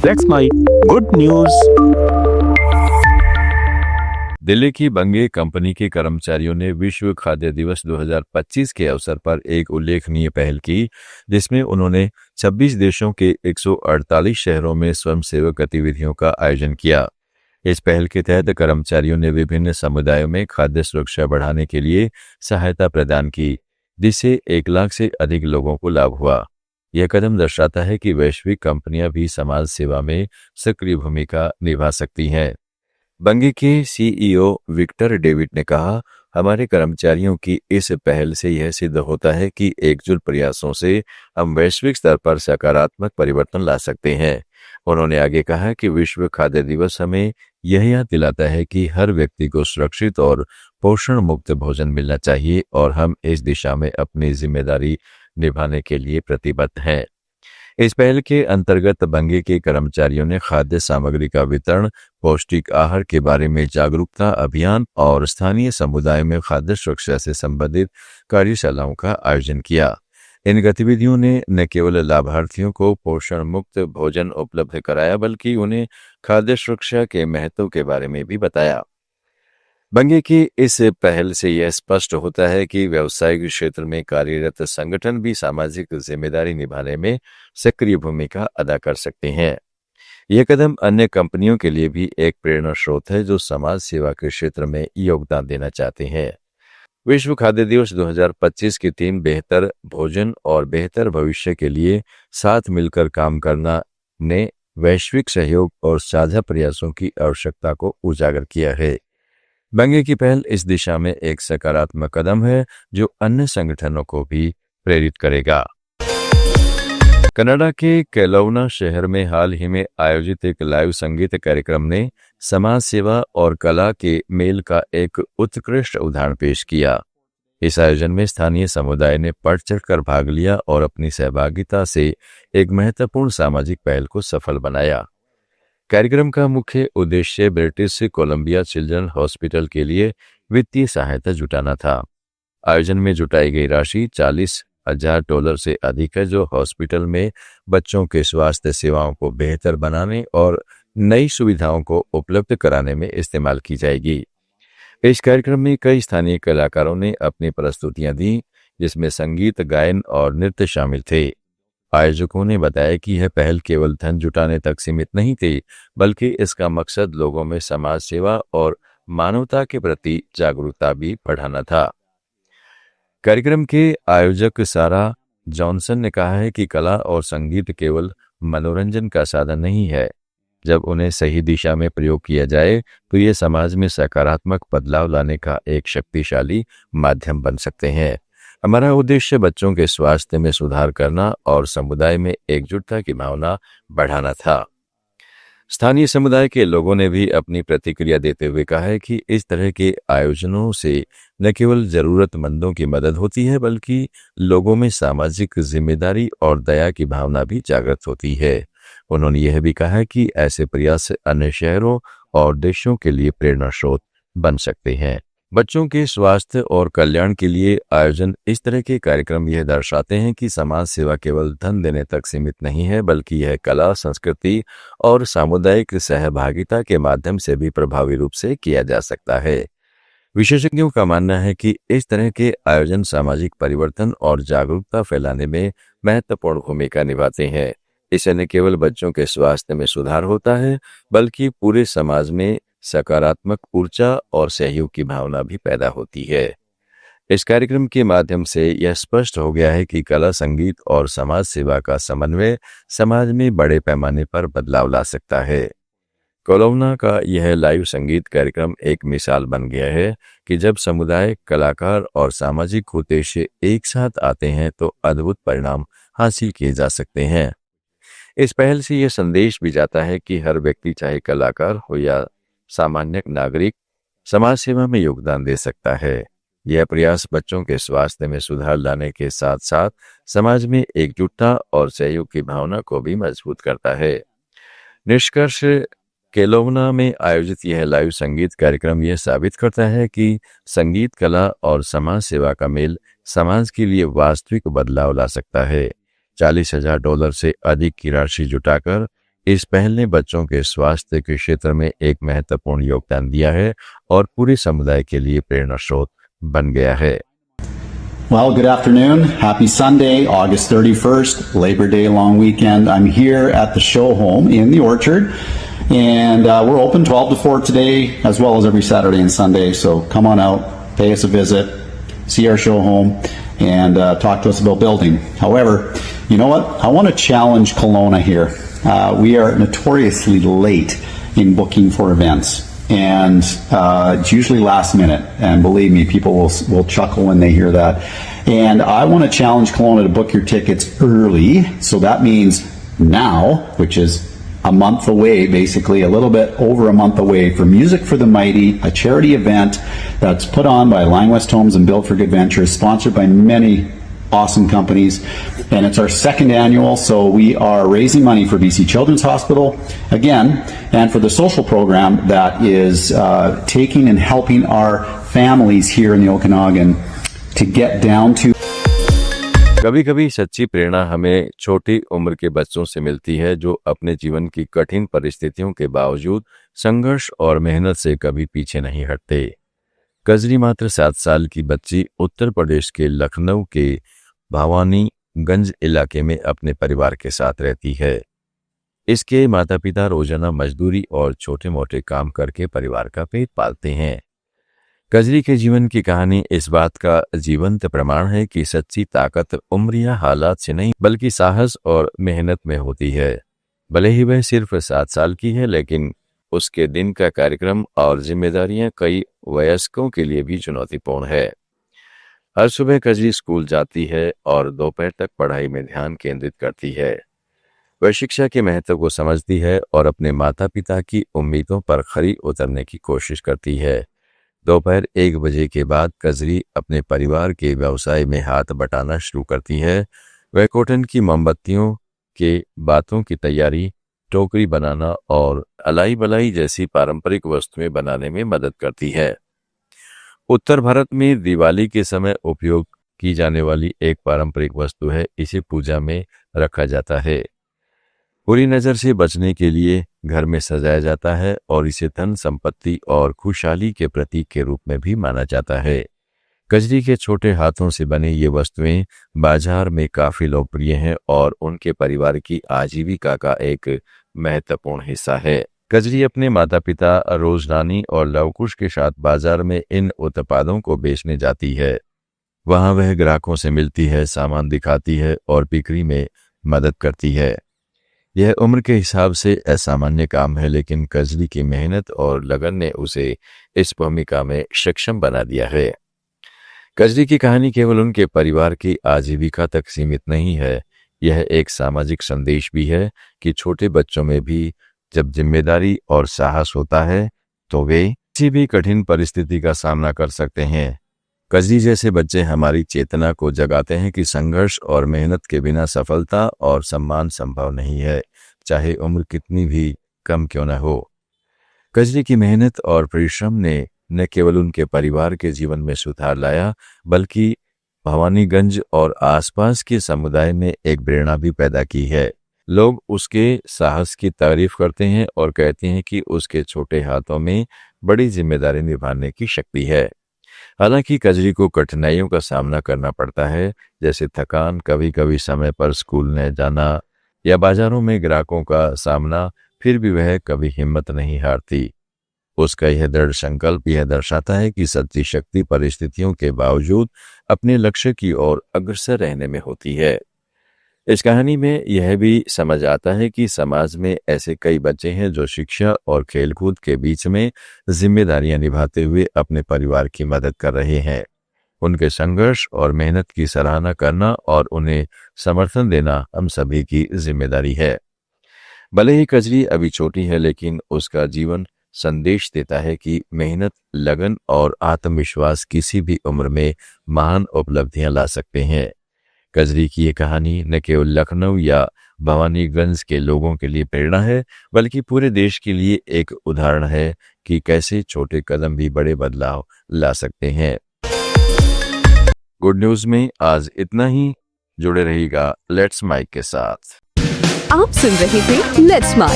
That's my good news. Delhi की बंगे company के कर्मचारियों ने विश्व खाद्य दिवस 2025 के अवसर पर एक उल्लेखनीय पहल की, जिसमें उन्होंने 26 देशों के 148 शहरों में स्वयंसेवक गतिविधियों का आयोजन किया। इस पहल के तहत कर्मचारियों ने विभिन्न समुदायों में खाद्य सुरक्षा बढ़ाने के लिए सहायता प्रदान की, जिससे 1 लाख से अधिक लोगों को लाभ हुआ। यह कदम दर्शाता है कि वैश्विक कंपनियां भी समाज सेवा में सक्रिय भूमिका निभा सकती हैं। बंगे के सीईओ विक्टर डेविड ने कहा, हमारे कर्मचारियों की इस पहल से यह सिद्ध होता है कि एकजुट प्रयासों से हम वैश्विक स्तर पर सकारात्मक परिवर्तन ला सकते हैं। उन्होंने आगे कहा कि विश्व खाद्य दिवस हमें यह याद दिलाता है कि हर व्यक्ति को सुरक्षित और पोषण मुक्त भोजन मिलना चाहिए और हम इस दिशा में अपनी जिम्मेदारी निभाने के लिए प्रतिबद्ध हैं। इस पहल के अंतर्गत बंगे के कर्मचारियों ने खाद्य सामग्री का वितरण, पौष्टिक आहार के बारे में जागरूकता अभियान और स्थानीय समुदाय में खाद्य सुरक्षा से संबंधित कार्यशालाओं का आयोजन किया। इन गतिविधियों ने न केवल लाभार्थियों को पोषण मुक्त भोजन उपलब्ध कराया, बल्कि उन्हें खाद्य सुरक्षा के महत्व के बारे में भी बताया। बंगे की इस पहल से यह स्पष्ट होता है कि व्यावसायिक क्षेत्र में कार्यरत संगठन भी सामाजिक जिम्मेदारी निभाने में सक्रिय भूमिका अदा कर सकते हैं। यह कदम अन्य कंपनियों के लिए भी एक प्रेरणा स्रोत है जो समाज सेवा के क्षेत्र में योगदान देना चाहते हैं। विश्व खाद्य दिवस 2025 की थीम बेहतर भोजन और बेहतर भविष्य के लिए साथ मिलकर काम करना ने वैश्विक सहयोग और साझा प्रयासों की आवश्यकता को उजागर किया है। बंगे की पहल इस दिशा में एक सकारात्मक कदम है जो अन्य संगठनों को भी प्रेरित करेगा। कनाडा के केलौना शहर में हाल ही में आयोजित एक लाइव संगीत कार्यक्रम ने समाज सेवा और कला के मेल का एक उत्कृष्ट उदाहरण पेश किया। इस आयोजन में स्थानीय समुदाय ने बढ़ चढ़कर भाग लिया और अपनी सहभागिता से एक महत्वपूर्ण सामाजिक पहल को सफल बनाया। कार्यक्रम का मुख्य उद्देश्य ब्रिटिश कोलंबिया चिल्ड्रन हॉस्पिटल के लिए वित्तीय सहायता जुटाना था। आयोजन में जुटाई गई राशि $40,000 से अधिक है, जो हॉस्पिटल में बच्चों के स्वास्थ्य सेवाओं को बेहतर बनाने और नई सुविधाओं को उपलब्ध कराने में इस्तेमाल की जाएगी। इस कार्यक्रम में कई स्थानीय कलाकारों ने अपनी प्रस्तुतियां दी, जिसमें संगीत, गायन और नृत्य शामिल थे। आयोजकों ने बताया कि यह पहल केवल धन जुटाने तक सीमित नहीं थी, बल्कि इसका मकसद लोगों में समाज सेवा और मानवता के प्रति जागरूकता भी बढ़ाना था। कार्यक्रम के आयोजक सारा जॉनसन ने कहा है कि कला और संगीत केवल मनोरंजन का साधन नहीं है। जब उन्हें सही दिशा में प्रयोग किया जाए तो ये समाज में सकारात्मक बदलाव लाने का एक शक्तिशाली माध्यम बन सकते हैं। हमारा उद्देश्य बच्चों के स्वास्थ्य में सुधार करना और समुदाय में एकजुटता की भावना बढ़ाना था। स्थानीय समुदाय के लोगों ने भी अपनी प्रतिक्रिया देते हुए कहा है कि इस तरह के आयोजनों से न केवल जरूरतमंदों की मदद होती है, बल्कि लोगों में सामाजिक जिम्मेदारी और दया की भावना भी जागृत होती है। उन्होंने यह भी कहा कि ऐसे प्रयास अन्य शहरों और देशों के लिए प्रेरणा स्रोत बन सकते हैं। बच्चों के स्वास्थ्य और कल्याण के लिए आयोजन इस तरह के कार्यक्रम यह दर्शाते हैं कि समाज सेवा केवल धन देने तक सीमित नहीं है, बल्कि यह कला, संस्कृति और सामुदायिक सहभागिता के माध्यम से भी प्रभावी रूप से किया जा सकता है। विशेषज्ञों का मानना है कि इस तरह के आयोजन सामाजिक परिवर्तन और जागरूकता फैलाने में महत्वपूर्ण भूमिका निभाते हैं। इससे न केवल बच्चों के स्वास्थ्य में सुधार होता है, बल्कि पूरे समाज में सकारात्मक ऊर्जा और सहयोग की भावना भी पैदा होती है। इस कार्यक्रम के माध्यम से यह स्पष्ट हो गया है कि कला, संगीत और समाज सेवा का समन्वय समाज में बड़े पैमाने पर बदलाव ला सकता है। कोलोना का यह लाइव संगीत कार्यक्रम एक मिसाल बन गया है कि जब समुदाय, कलाकार और सामाजिक उद्देश्य एक साथ आते हैं तो अद्भुत परिणाम हासिल किए जा सकते हैं। इस पहल से यह संदेश भी जाता है कि हर व्यक्ति, चाहे कलाकार हो या सामान्य नागरिक, समाज सेवा में योगदान दे सकता है। यह प्रयास बच्चों के स्वास्थ्य में सुधार लाने के साथ साथ समाज में एकजुटता और सहयोग की भावना को भी मजबूत करता है। निष्कर्ष, केलोवना में आयोजित यह लाइव संगीत कार्यक्रम यह साबित करता है कि संगीत, कला और समाज सेवा का मेल समाज के लिए वास्तविक बदलाव ला सकता है। $40,000 से अधिक की राशि जुटाकर इस पहल ने बच्चों के स्वास्थ्य के क्षेत्र में एक महत्वपूर्ण योगदान दिया है और पूरे समुदाय के लिए प्रेरणा स्रोत बन गया है। Well, good afternoon. Happy Sunday, August 31st, Labor Day long weekend. I'm here at the show home in the Orchard, and we're open 12 to 4 today, as well as every Saturday and Sunday. So come on out, pay us a visit, see our show home, and talk to us about building. However, you know what? I want to challenge Kelowna here. We are notoriously late in booking for events. And it's usually last minute, and believe me, people will chuckle when they hear that. And I want to challenge Kelowna to book your tickets early. So that means now, which is a month away, basically a little bit over a month away, for Music for the Mighty, a charity event that's put on by Line West Homes and Build for Good Ventures, sponsored by many awesome companies, and it's our second annual, so we are raising money for BC Children's Hospital again, and for the social program that is taking and helping our families here in the Okanagan to get down to. कभी कभी सच्ची प्रेरणा हमें छोटी उम्र के बच्चों से मिलती है जो अपने जीवन की कठिन परिस्थितियों के बावजूद संघर्ष और मेहनत से कभी पीछे नहीं हटते। कजरी मात्र 7 साल की बच्ची उत्तर प्रदेश के लखनऊ के भवानीगंज इलाके में अपने परिवार के साथ रहती है। इसके माता पिता रोजाना मजदूरी और छोटे मोटे काम करके परिवार का पेट पालते हैं। कजरी के जीवन की कहानी इस बात का जीवंत प्रमाण है कि सच्ची ताकत उम्र या हालात से नहीं बल्कि साहस और मेहनत में होती है। भले ही वह सिर्फ 7 साल की है, लेकिन उसके दिन का कार्यक्रम और जिम्मेदारियां कई वयस्कों के लिए भी चुनौतीपूर्ण है। हर सुबह कजरी स्कूल जाती है और दोपहर तक पढ़ाई में ध्यान केंद्रित करती है। वह शिक्षा के महत्व को समझती है और अपने माता पिता की उम्मीदों पर खरी उतरने की कोशिश करती है। दोपहर 1 बजे के बाद कजरी अपने परिवार के व्यवसाय में हाथ बटाना शुरू करती है। वह कॉटन की मोमबत्तियों के बातों की तैयारी, टोकरी बनाना और अलाई बलाई जैसी पारंपरिक वस्तुएं बनाने में मदद करती है। उत्तर भारत में दिवाली के समय उपयोग की जाने वाली एक पारंपरिक वस्तु है। इसे पूजा में रखा जाता है। बुरी नजर से बचने के लिए घर में सजाया जाता है और इसे धन संपत्ति और खुशहाली के प्रतीक के रूप में भी माना जाता है। कजरी के छोटे हाथों से बने ये वस्तुएं बाजार में काफी लोकप्रिय हैं और उनके परिवार की आजीविका का एक महत्वपूर्ण हिस्सा है। कजरी अपने माता पिता, रोजनानी और लवकुश के साथ बाजार में इन उत्पादों को बेचने जाती है। वहां वह ग्राहकों से मिलती है, सामान दिखाती है और बिक्री में मदद करती है। यह उम्र के हिसाब से असामान्य काम है, लेकिन कजरी की मेहनत और लगन ने उसे इस भूमिका में सक्षम बना दिया है। कजरी की कहानी केवल उनके परिवार की आजीविका तक सीमित नहीं है, यह एक सामाजिक संदेश भी है कि छोटे बच्चों में भी जब जिम्मेदारी और साहस होता है तो वे किसी भी कठिन परिस्थिति का सामना कर सकते हैं। कजरी जैसे बच्चे हमारी चेतना को जगाते हैं कि संघर्ष और मेहनत के बिना सफलता और सम्मान संभव नहीं है, चाहे उम्र कितनी भी कम क्यों न हो। कजरी की मेहनत और परिश्रम ने न केवल उनके परिवार के जीवन में सुधार लाया, बल्कि भवानीगंज और आसपास के समुदाय में एक प्रेरणा भी पैदा की है। लोग उसके साहस की तारीफ करते हैं और कहते हैं कि उसके छोटे हाथों में बड़ी जिम्मेदारी निभाने की शक्ति है। हालांकि कजरी को कठिनाइयों का सामना करना पड़ता है, जैसे थकान, कभी कभी समय पर स्कूल न जाना या बाजारों में ग्राहकों का सामना, फिर भी वह कभी हिम्मत नहीं हारती। उसका यह दृढ़ संकल्प यह दर्शाता है कि सच्ची शक्ति परिस्थितियों के बावजूद अपने लक्ष्य की ओर अग्रसर रहने में होती है। इस कहानी में यह भी समझ आता है कि समाज में ऐसे कई बच्चे हैं जो शिक्षा और खेलकूद के बीच में जिम्मेदारियां निभाते हुए अपने परिवार की मदद कर रहे हैं। उनके संघर्ष और मेहनत की सराहना करना और उन्हें समर्थन देना हम सभी की जिम्मेदारी है। भले ही कजरी अभी छोटी है, लेकिन उसका जीवन संदेश देता है कि मेहनत, लगन और आत्मविश्वास किसी भी उम्र में महान उपलब्धियां ला सकते हैं। कजरी की ये कहानी न केवल लखनऊ या भवानीगंज के लोगों के लिए प्रेरणा है, बल्कि पूरे देश के लिए एक उदाहरण है कि कैसे छोटे कदम भी बड़े बदलाव ला सकते हैं। गुड न्यूज में आज इतना ही। जुड़े रहिएगा लेट्स माइक के साथ। आप सुन रहे थे लेट्स माइक।